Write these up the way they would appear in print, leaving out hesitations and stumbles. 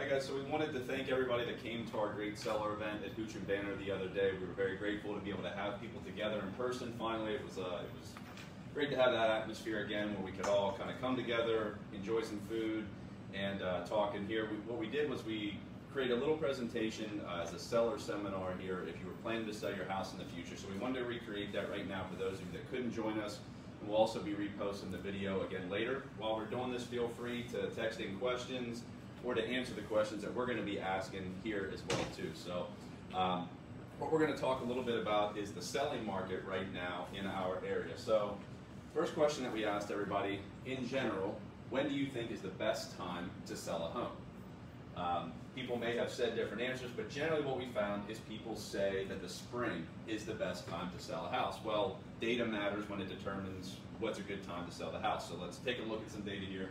Hi guys, so we wanted to thank everybody that came to our great seller event at Hooch and Banner the other day. We were very grateful to be able to have people together in person. Finally, it was great to have that atmosphere again where we could all kind of come together, enjoy some food, and talk. And here, what we did was we created a little presentation as a seller seminar here if you were planning to sell your house in the future. So we wanted to recreate that right now for those of you that couldn't join us. And we'll also be reposting the video again later. While we're doing this, feel free to text in questions or to answer the questions that we're going to be asking here as well too. So what we're going to talk a little bit about is the selling market right now in our area. So first question that we asked everybody, in general, when do you think is the best time to sell a home? People may have said different answers, but generally what we found is people say that the spring is the best time to sell a house. Well, data matters when it determines what's a good time to sell the house. So let's take a look at some data here.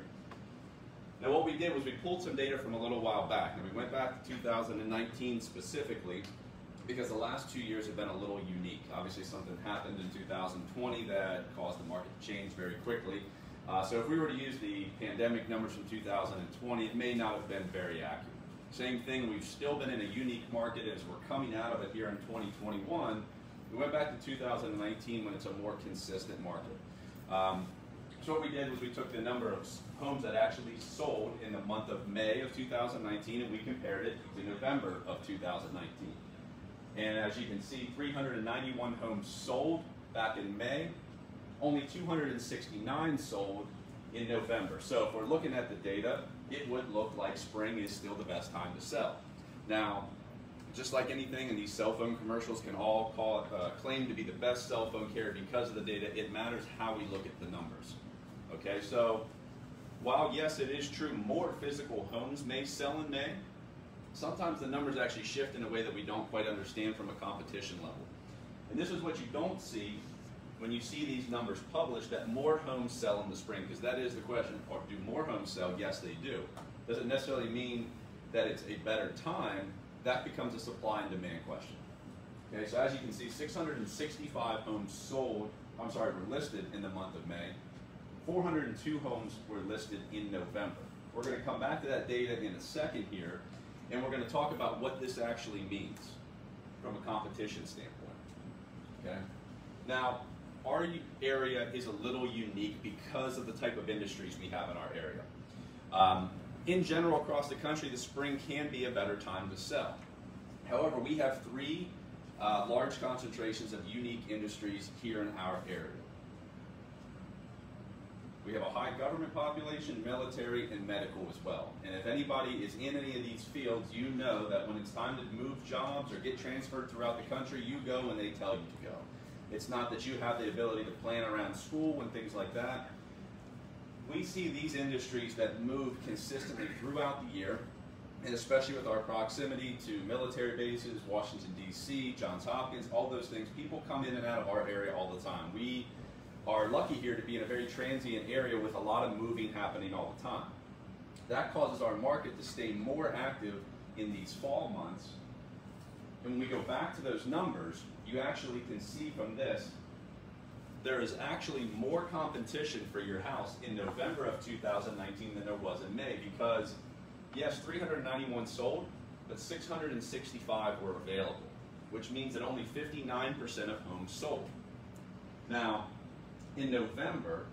Now what we did was we pulled some data from a little while back, and we went back to 2019 specifically because the last 2 years have been a little unique. Obviously something happened in 2020 that caused the market to change very quickly. So if we were to use the pandemic numbers from 2020, it may not have been very accurate. Same thing, we've still been in a unique market as we're coming out of it here in 2021. We went back to 2019 when it's a more consistent market. So what we did was we took the number of homes that actually sold in the month of May of 2019 and we compared it to November of 2019. And as you can see, 391 homes sold back in May, only 269 sold in November. So if we're looking at the data, it would look like spring is still the best time to sell. Now, just like anything, and these cell phone commercials can all claim to be the best cell phone carrier because of the data, it matters how we look at the numbers. Okay, so while yes, it is true, more physical homes may sell in May, sometimes the numbers actually shift in a way that we don't quite understand from a competition level. And this is what you don't see when you see these numbers published, that more homes sell in the spring, because that is the question, or do more homes sell? Yes, they do. Does it necessarily mean that it's a better time? That becomes a supply and demand question. Okay, so as you can see, 665 homes were listed in the month of May. 402 homes were listed in November. We're going to come back to that data in a second here, and we're going to talk about what this actually means from a competition standpoint. Okay? Now, our area is a little unique because of the type of industries we have in our area. In general, across the country, the spring can be a better time to sell. However, we have three large concentrations of unique industries here in our area. We have a high government population, military, and medical as well. And if anybody is in any of these fields, you know that when it's time to move jobs or get transferred throughout the country, you go when they tell you to go. It's not that you have the ability to plan around school and things like that. We see these industries that move consistently throughout the year, and especially with our proximity to military bases, Washington, D.C., Johns Hopkins, all those things, people come in and out of our area all the time. We are lucky here to be in a very transient area with a lot of moving happening all the time. That causes our market to stay more active in these fall months. And when we go back to those numbers, you actually can see from this, there is actually more competition for your house in November of 2019 than there was in May because, yes, 391 sold, but 665 were available, which means that only 59% of homes sold. Now, in November,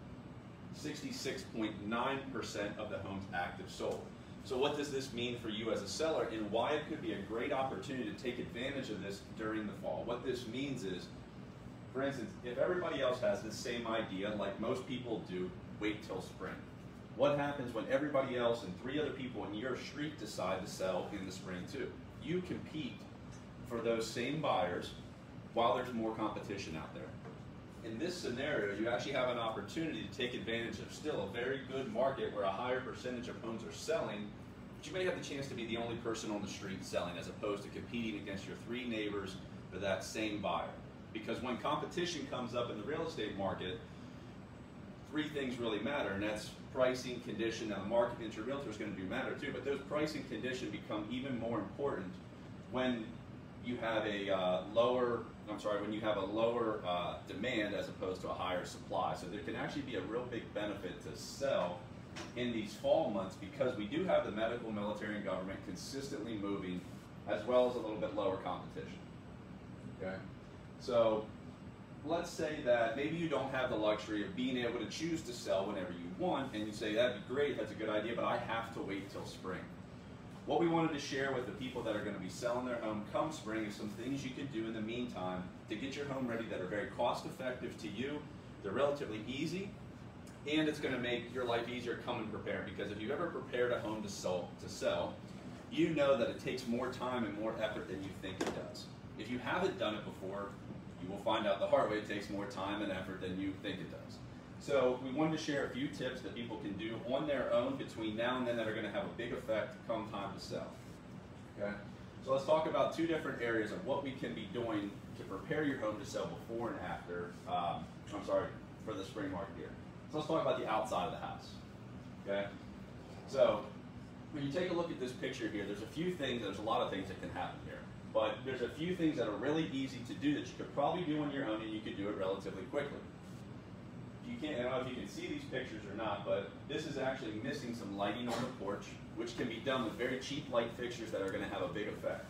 66.9% of the homes active sold. So what does this mean for you as a seller and why it could be a great opportunity to take advantage of this during the fall? What this means is, for instance, if everybody else has the same idea, like most people do, wait till spring. What happens when everybody else and 3 other people in your street decide to sell in the spring too? You compete for those same buyers while there's more competition out there. In this scenario, you actually have an opportunity to take advantage of still a very good market where a higher percentage of homes are selling, but you may have the chance to be the only person on the street selling as opposed to competing against your 3 neighbors for that same buyer. Because when competition comes up in the real estate market, 3 things really matter, and that's pricing, condition. Now the market into your realtor is going to do matter too, but those pricing condition become even more important when you have a lower demand as opposed to a higher supply. So there can actually be a real big benefit to sell in these fall months because we do have the medical, military, and government consistently moving, as well as a little bit lower competition. Okay? So let's say that maybe you don't have the luxury of being able to choose to sell whenever you want, and you say, that'd be great, that's a good idea, but I have to wait till spring. What we wanted to share with the people that are going to be selling their home come spring is some things you can do in the meantime to get your home ready that are very cost effective to you. They're relatively easy, and it's going to make your life easier coming prepared, because if you've ever prepared a home to sell, you know that it takes more time and more effort than you think it does. If you haven't done it before, you will find out the hard way it takes more time and effort than you think it does. So we wanted to share a few tips that people can do on their own between now and then that are going to have a big effect come time to sell. Okay? So let's talk about two different areas of what we can be doing to prepare your home to sell before and after, for the spring market here. So let's talk about the outside of the house. Okay? So when you take a look at this picture here, there's a few things, there's a lot of things that can happen here. But there's a few things that are really easy to do that you could probably do on your own, and you could do it relatively quickly. I don't know if you can see these pictures or not, but this is actually missing some lighting on the porch, which can be done with very cheap light fixtures that are going to have a big effect.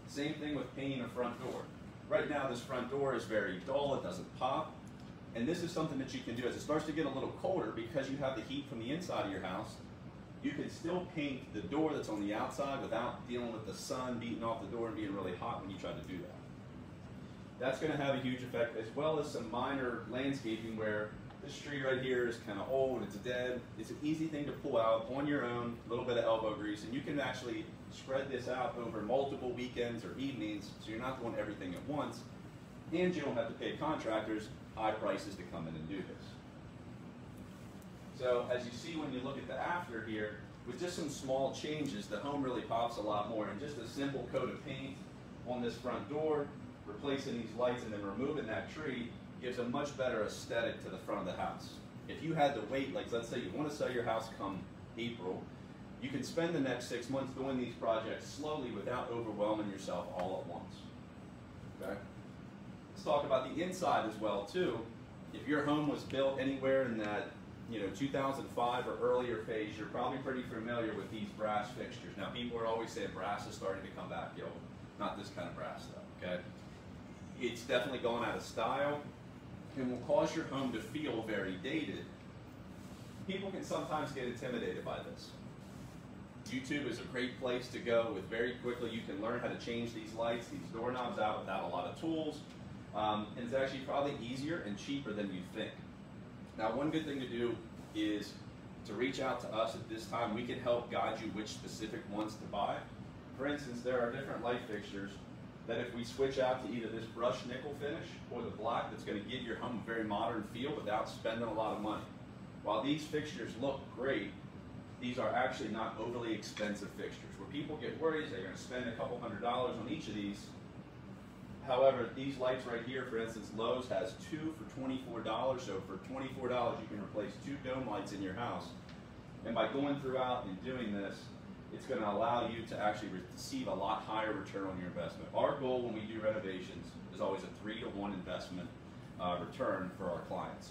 Same thing with painting a front door. Right now this front door is very dull, it doesn't pop, and this is something that you can do as it starts to get a little colder because you have the heat from the inside of your house. You can still paint the door that's on the outside without dealing with the sun beating off the door and being really hot when you try to do that. That's going to have a huge effect, as well as some minor landscaping where this tree right here is kind of old, it's dead. It's an easy thing to pull out on your own, a little bit of elbow grease, and you can actually spread this out over multiple weekends or evenings, so you're not doing everything at once, and you don't have to pay contractors high prices to come in and do this. So as you see when you look at the after here, with just some small changes, the home really pops a lot more. And just a simple coat of paint on this front door, replacing these lights and then removing that tree, gives a much better aesthetic to the front of the house. If you had to wait, like let's say you want to sell your house come April, you can spend the next 6 months doing these projects slowly without overwhelming yourself all at once. Okay? Let's talk about the inside as well too. If your home was built anywhere in that 2005 or earlier phase, you're probably pretty familiar with these brass fixtures. Now people are always saying brass is starting to come back. Not this kind of brass though, okay? It's definitely gone out of style and will cause your home to feel very dated. People can sometimes get intimidated by this. YouTube is a great place to go with very quickly. You can learn how to change these lights, these doorknobs out without a lot of tools. And it's actually probably easier and cheaper than you think. Now, one good thing to do is to reach out to us at this time. We can help guide you which specific ones to buy. For instance, there are different light fixtures that if we switch out to either this brushed nickel finish or the black, that's going to give your home a very modern feel without spending a lot of money. While these fixtures look great, these are actually not overly expensive fixtures. Where people get worried, they're going to spend a couple $100s on each of these. However, these lights right here, for instance, Lowe's has 2 for $24. So for $24, you can replace 2 dome lights in your house. And by going throughout and doing this, it's going to allow you to actually receive a lot higher return on your investment. Our goal when we do renovations is always a 3-to-1 investment return for our clients.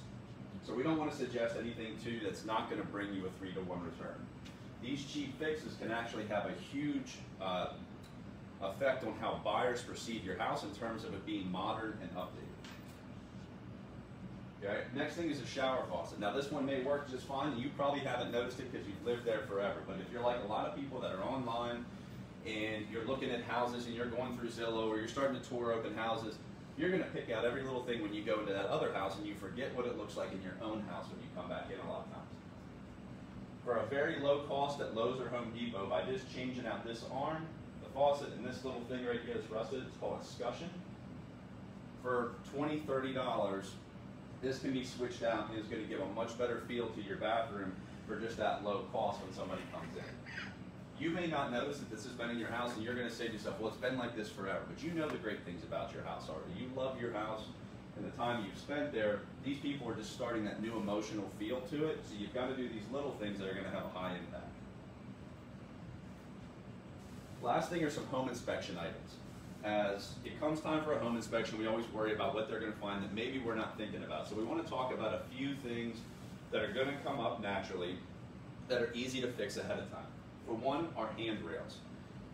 So we don't want to suggest anything to you that's not going to bring you a 3-to-1 return. These cheap fixes can actually have a huge effect on how buyers perceive your house in terms of it being modern and updated. Okay. Next thing is a shower faucet. Now this one may work just fine. You probably haven't noticed it because you've lived there forever. But if you're like a lot of people that are online and you're looking at houses and you're going through Zillow or you're starting to tour open houses, you're going to pick out every little thing when you go into that other house and you forget what it looks like in your own house when you come back in a lot of times. For a very low cost at Lowe's or Home Depot, by just changing out this arm, the faucet, and this little thing right here that's rusted, it's called a scutcheon. For $20, $30, this can be switched out and is going to give a much better feel to your bathroom for just that low cost when somebody comes in. You may not notice that this has been in your house and you're going to say to yourself, well, it's been like this forever, but you know the great things about your house already. You love your house and the time you've spent there. These people are just starting that new emotional feel to it, so you've got to do these little things that are going to have a high impact. Last thing are some home inspection items. As it comes time for a home inspection, we always worry about what they're going to find that maybe we're not thinking about. So we want to talk about a few things that are going to come up naturally that are easy to fix ahead of time. For one, are handrails.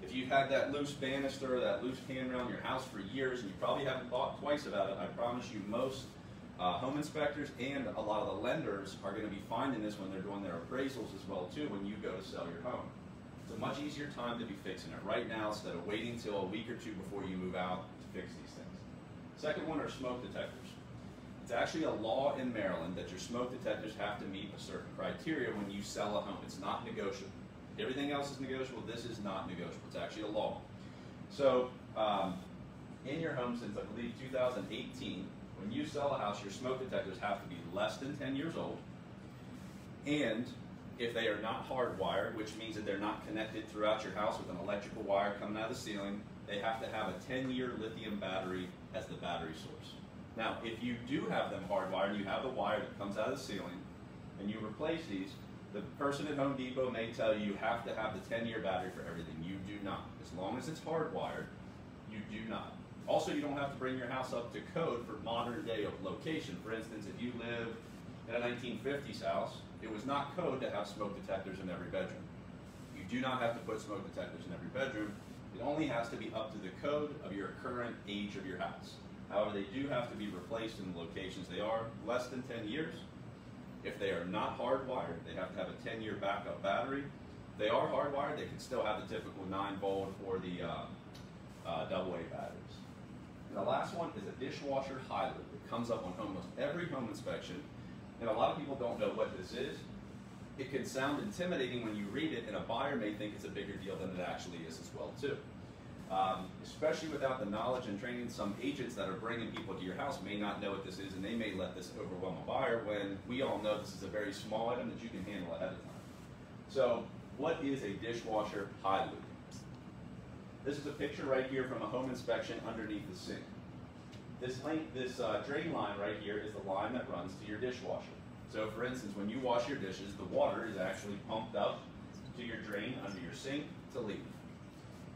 If you've had that loose banister, that loose handrail in your house for years, and you probably haven't thought twice about it, I promise you most home inspectors and a lot of the lenders are going to be finding this when they're doing their appraisals as well too when you go to sell your home. It's a much easier time to be fixing it right now instead of waiting till a week or two before you move out to fix these things. Second one are smoke detectors. It's actually a law in Maryland that your smoke detectors have to meet a certain criteria when you sell a home. It's not negotiable. Everything else is negotiable. This is not negotiable. It's actually a law. So in your home since I believe 2018, when you sell a house, your smoke detectors have to be less than 10 years old. And if they are not hardwired, which means that they're not connected throughout your house with an electrical wire coming out of the ceiling, they have to have a 10-year lithium battery as the battery source. Now, if you do have them hardwired and you have the wire that comes out of the ceiling and you replace these, the person at Home Depot may tell you have to have the 10-year battery for everything. You do not. As long as it's hardwired, you do not. Also, you don't have to bring your house up to code for modern day location. For instance, if you live in a 1950s house, it was not code to have smoke detectors in every bedroom. You do not have to put smoke detectors in every bedroom. It only has to be up to the code of your current age of your house. However, they do have to be replaced in the locations they are less than 10 years. If they are not hardwired, they have to have a 10-year backup battery. If they are hardwired, they can still have the typical 9-volt or the AA batteries. And the last one is a dishwasher hybrid. It comes up on almost every home inspection, and a lot of people don't know what this is. It can sound intimidating when you read it, and a buyer may think it's a bigger deal than it actually is as well too. Especially without the knowledge and training, some agents that are bringing people to your house may not know what this is, and they may let this overwhelm a buyer when we all know this is a very small item that you can handle ahead of time. So what is a dishwasher hybrid? This is a picture right here from a home inspection underneath the sink. This drain line right here is the line that runs to your dishwasher. So for instance, when you wash your dishes, the water is actually pumped up to your drain under your sink to leave.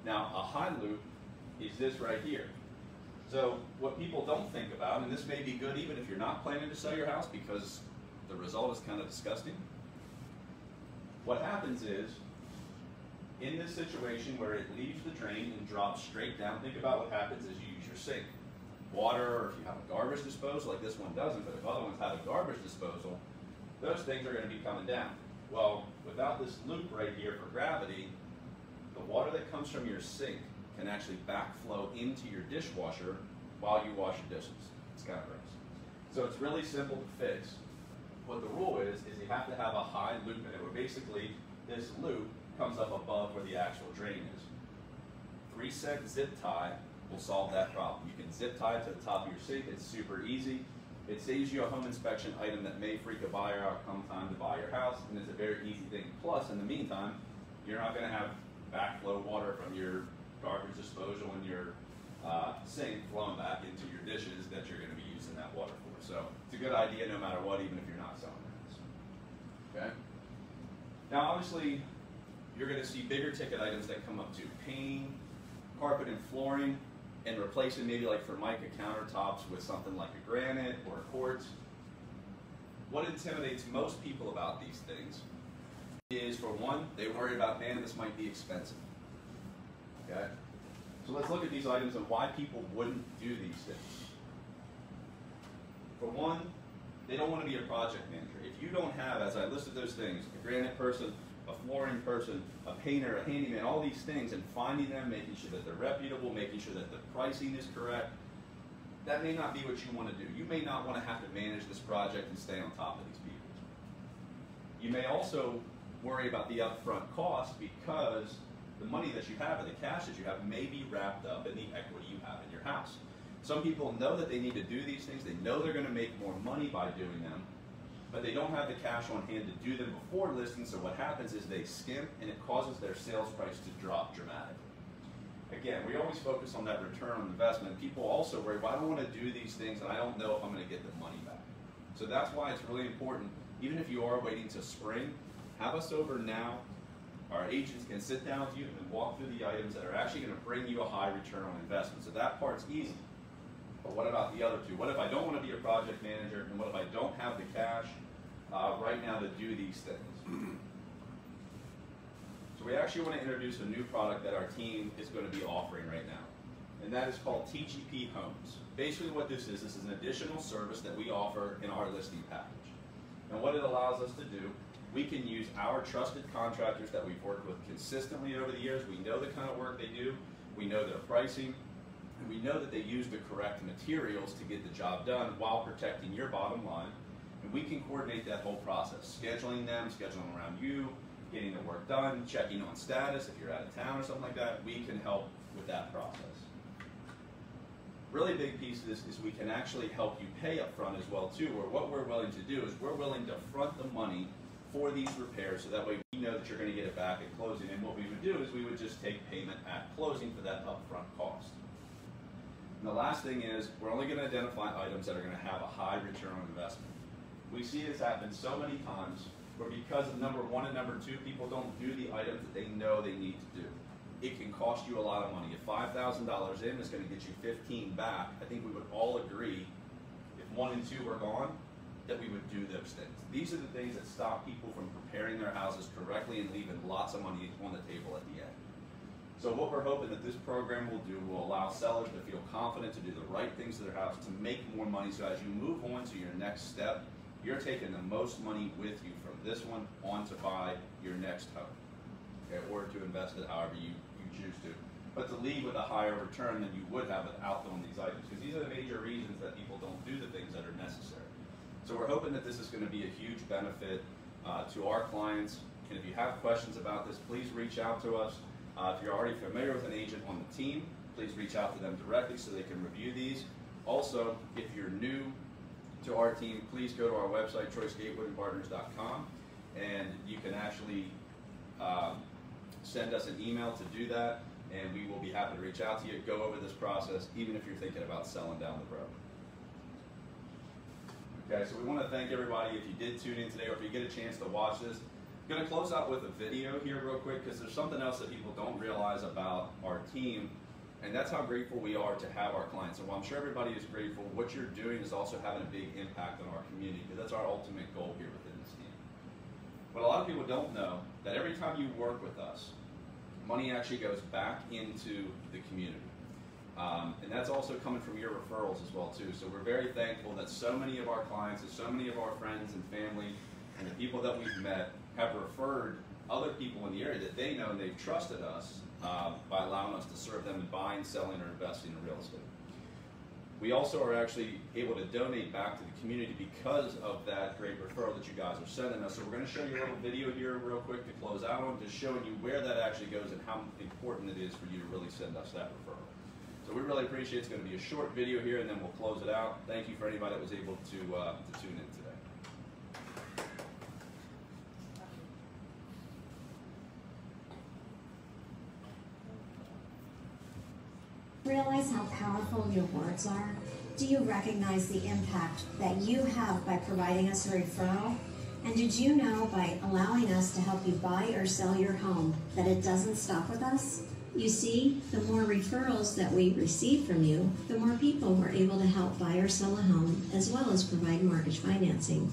Now, a high loop is this right here. So what people don't think about, and this may be good even if you're not planning to sell your house because the result is kind of disgusting. What happens is, in this situation where it leaves the drain and drops straight down, think about what happens as you use your sink. Water, or if you have a garbage disposal, like this one doesn't, but if other ones have a garbage disposal, those things are going to be coming down. Well, without this loop right here for gravity, the water that comes from your sink can actually backflow into your dishwasher while you wash your dishes. It's kind of gross. So it's really simple to fix. What the rule is you have to have a high loop in it, where basically this loop comes up above where the actual drain is. 3-set zip tie will solve that problem. You can zip tie it to the top of your sink. It's super easy. It saves you a home inspection item that may freak a buyer out come time to buy your house, and it's a very easy thing. Plus, in the meantime, you're not going to have backflow water from your garbage disposal and your sink flowing back into your dishes that you're going to be using that water for. So it's a good idea no matter what, even if you're not selling the house. Okay? Now, obviously, you're going to see bigger ticket items that come up to painting, carpet and flooring, and replacing maybe like Formica countertops with something like a granite or a quartz. What intimidates most people about these things is, for one, they worry about, man, this might be expensive. Okay? So let's look at these items and why people wouldn't do these things. For one, they don't want to be a project manager. If you don't have, as I listed those things, a granite person, a flooring person, a painter, a handyman, all these things, and finding them, making sure that they're reputable, making sure that the pricing is correct, that may not be what you want to do. You may not want to have to manage this project and stay on top of these people. You may also worry about the upfront cost because the money that you have or the cash that you have may be wrapped up in the equity you have in your house. Some people know that they need to do these things. They know they're going to make more money by doing them, but they don't have the cash on hand to do them before listing, so what happens is they skimp and it causes their sales price to drop dramatically. Again, we always focus on that return on investment. People also worry, well, I don't want to do these things and I don't know if I'm going to get the money back. So that's why it's really important, even if you are waiting to spring, have us over now. Our agents can sit down with you and walk through the items that are actually going to bring you a high return on investment. So that part's easy. But what about the other two? What if I don't want to be a project manager, and what if I don't have the cash right now to do these things? we actually want to introduce a new product that our team is going to be offering right now. And that is called TGP Homes. Basically what this is an additional service that we offer in our listing package. And what it allows us to do, we can use our trusted contractors that we've worked with consistently over the years. We know the kind of work they do, we know their pricing, and we know that they use the correct materials to get the job done while protecting your bottom line. And we can coordinate that whole process, scheduling them, scheduling around you, getting the work done, checking on status if you're out of town or something like that. We can help with that process. Really big piece of this is we can actually help you pay up front as well too, or what we're willing to do is we're willing to front the money for these repairs so that way we know that you're going to get it back at closing. And what we would do is we would just take payment at closing for that upfront cost. And the last thing is we're only going to identify items that are going to have a high return on investment. We see this happen so many times where because of number one and number two, people don't do the items that they know they need to do. It can cost you a lot of money. If $5,000 in is going to get you 15 back, I think we would all agree, if 1 and 2 were gone, that we would do those things. These are the things that stop people from preparing their houses correctly and leaving lots of money on the table at the end. So what we're hoping that this program will do will allow sellers to feel confident to do the right things to their house, to make more money, so as you move on to your next step, you're taking the most money with you from this one on to buy your next home, okay, or to invest it however you choose to, but to leave with a higher return than you would have without doing these items, because these are the major reasons that people don't do the things that are necessary. So we're hoping that this is going to be a huge benefit to our clients, and if you have questions about this, please reach out to us. If you're already familiar with an agent on the team, please reach out to them directly so they can review these. Also, if you're new to our team, please go to our website, choicegatewoodandpartners.com, and you can actually send us an email to do that, and we will be happy to reach out to you, go over this process, even if you're thinking about selling down the road. Okay, so we want to thank everybody if you did tune in today, or if you get a chance to watch this. I'm going to close out with a video here real quick, because there's something else that people don't realize about our team, and that's how grateful we are to have our clients. And while I'm sure everybody is grateful, what you're doing is also having a big impact on our community, because that's our ultimate goal here within this team. But a lot of people don't know that every time you work with us, money actually goes back into the community. And that's also coming from your referrals as well too. So we're very thankful that so many of our clients and so many of our friends and family and the people that we've met have referred other people in the area that they know and they've trusted us by allowing us to serve them in buying, selling, or investing in real estate. We also are actually able to donate back to the community because of that great referral that you guys are sending us. So we're going to show you a little video here real quick to close out on, just showing you where that actually goes and how important it is for you to really send us that referral. So we really appreciate it. It's going to be a short video here, and then we'll close it out. Thank you for anybody that was able to tune in today. Realize how powerful your words are? Do you recognize the impact that you have by providing us a referral? And did you know by allowing us to help you buy or sell your home that it doesn't stop with us? You see, the more referrals that we receive from you, the more people we're able to help buy or sell a home, as well as provide mortgage financing.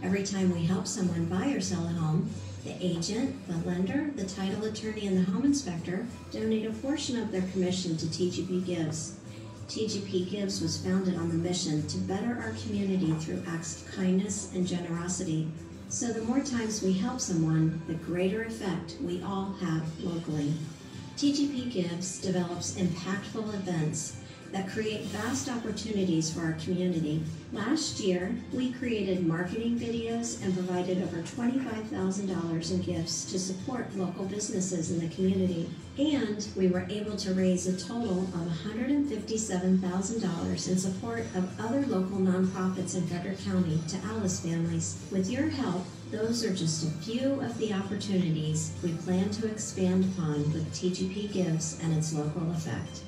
Every time we help someone buy or sell a home, the agent, the lender, the title attorney, and the home inspector donate a portion of their commission to TGP Gives. TGP Gives was founded on the mission to better our community through acts of kindness and generosity. So the more times we help someone, the greater effect we all have locally. TGP Gives develops impactful events that create vast opportunities for our community. Last year, we created marketing videos and provided over $25,000 in gifts to support local businesses in the community. And we were able to raise a total of $157,000 in support of other local nonprofits in Frederick County to Alice families. With your help, those are just a few of the opportunities we plan to expand upon with TGP Gives and its local effect.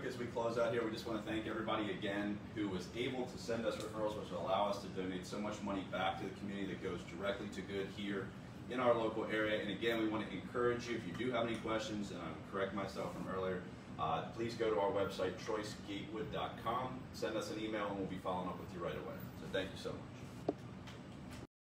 As we close out here, we just want to thank everybody again who was able to send us referrals, which will allow us to donate so much money back to the community that goes directly to good here in our local area. And again, we want to encourage you, if you do have any questions, and I would correct myself from earlier, please go to our website, choicegatewood.com, send us an email, and we'll be following up with you right away. So thank you so much.